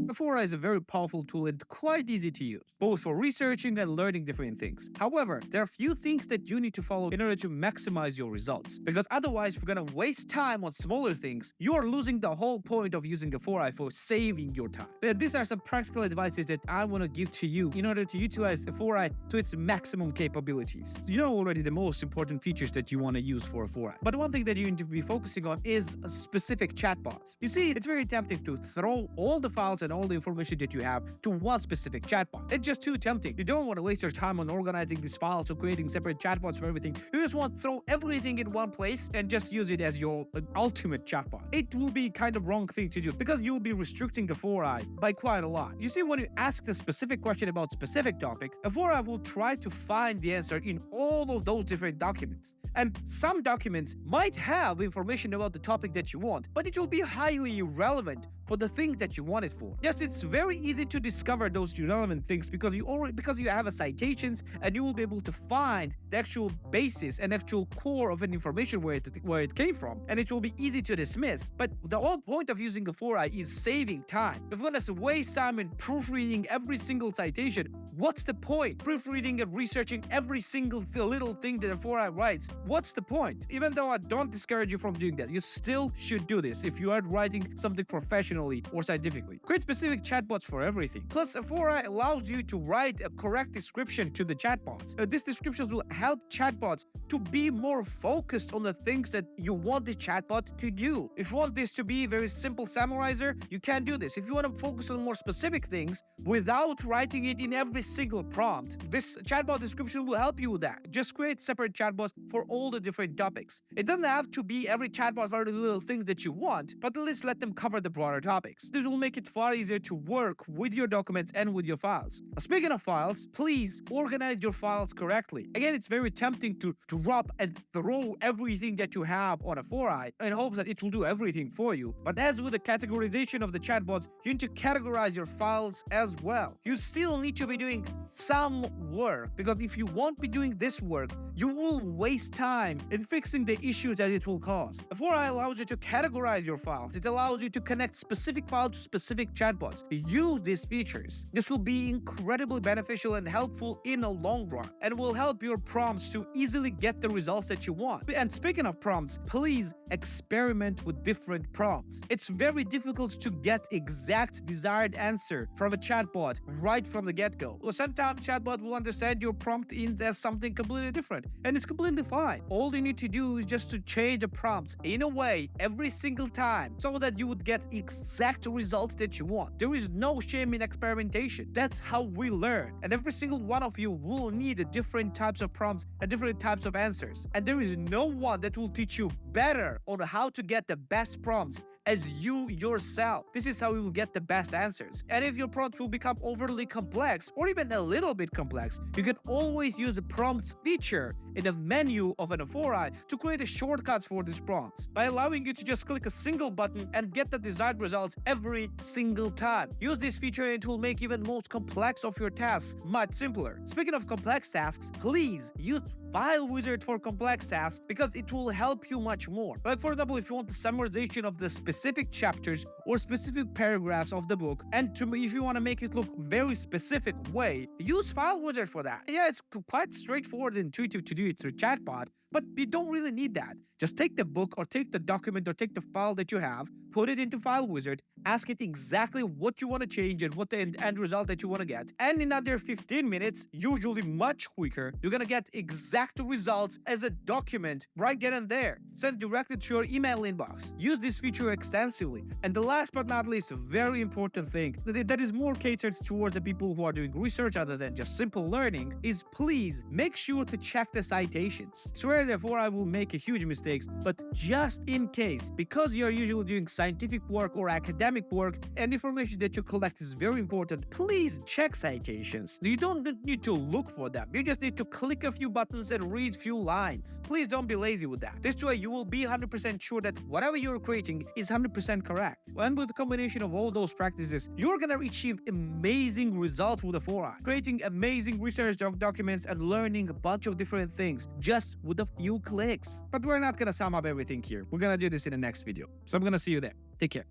Afforai is a very powerful tool and quite easy to use, both for researching and learning different things. However, there are a few things that you need to follow in order to maximize your results, because otherwise, if you're gonna waste time on smaller things, you are losing the whole point of using Afforai for saving your time. These are some practical advices that I want to give to you in order to utilize Afforai to its maximum capabilities. You know already the most important features that you want to use for Afforai, but one thing that you need to be focusing on is specific chatbots. You see, it's very tempting to throw all the files and all the information that you have to one specific chatbot. It's just too tempting. You don't want to waste your time on organizing these files or creating separate chatbots for everything. You just want to throw everything in one place and just use it as your ultimate chatbot. It will be kind of wrong thing to do because you will be restricting Afforai by quite a lot. You see, when you ask a specific question about specific topic, Afforai will try to find the answer in all of those different documents. And some documents might have information about the topic that you want, but it will be highly irrelevant for the thing that you want it for. Yes, it's very easy to discover those irrelevant things because you have a citations, and you will be able to find the actual basis and actual core of an information where it came from, and it will be easy to dismiss. But the whole point of using Afforai is saving time. If we're gonna waste time in proofreading every single citation, what's the point? Proofreading and researching every single little thing that Afforai writes, what's the point? Even though I don't discourage you from doing that, you still should do this if you are writing something professionally or scientifically. Create specific chatbots for everything. Plus, Afforai allows you to write a correct description to the chatbots. These descriptions will help chatbots to be more focused on the things that you want the chatbot to do. If you want this to be a very simple summarizer, you can do this. If you want to focus on more specific things without writing it in every single prompt, this chatbot description will help you with that. Just create separate chatbots for all the different topics. It doesn't have to be every chatbot for the little things that you want, but at least let them cover the broader topics. This will make it far easier to work with your documents and with your files. Speaking of files, please organize your files correctly. Again, it's very tempting to drop and throw everything that you have on Afforai in hopes that it will do everything for you. But as with the categorization of the chatbots, you need to categorize your files as well. You still need to be doing some work, because if you won't be doing this work, you will waste time in fixing the issues that it will cause. Afforai allows you to categorize your files. It allows you to connect specific files to specific chatbots. Use these features. This will be incredibly beneficial and helpful in the long run, and will help your prompts to easily get the results that you want. And speaking of prompts, please experiment with different prompts. It's very difficult to get exact desired answer from a chatbot right from the get-go. Sometimes chatbot will understand your prompt as something completely different, and it's completely fine. All you need to do is just to change the prompts in a way every single time so that you would get exact results that you want. There is no shame in experimentation. That's how we learn. And every single one of you will need different types of prompts and different types of answers. And there is no one that will teach you better on how to get the best prompts as you yourself. This is how you will get the best answers. And if your prompt will become overly complex or even a little bit complex, you can always use the prompts feature in the menu of an Afforai to create a shortcut for these prompts by allowing you to just click a single button and get the desired results every single time. Use this feature and it will make even most complex of your tasks much simpler. Speaking of complex tasks, please use File Wizard for complex tasks because it will help you much more. Like for example, if you want the summarization of the specific chapters or specific paragraphs of the book, and if you want to make it look very specific way, use File Wizard for that. Yeah, it's quite straightforward and intuitive to do it through chatbot, but you don't really need that. Just take the book or take the document or take the file that you have, put it into File Wizard, ask it exactly what you want to change and what the end result that you want to get. And in under 15 minutes, usually much quicker, you're going to get exact results as a document right then and there. Send directly to your email inbox. Use this feature extensively. And the last but not least, a very important thing that is more catered towards the people who are doing research other than just simple learning is please make sure to check the citations. Swear therefore I will make a huge mistakes, but just in case, because you're usually doing scientific work or academic work and information that you collect is very important, please check citations. You don't need to look for them. You just need to click a few buttons and read few lines. Please don't be lazy with that. This way you will be 100% sure that whatever you're creating is 100% correct. And with the combination of all those practices, you're gonna achieve amazing results with Afforai, creating amazing research documents and learning a bunch of different things just with a few clicks. But we're not gonna sum up everything here. We're gonna do this in the next video. So I'm gonna see you there. Take care.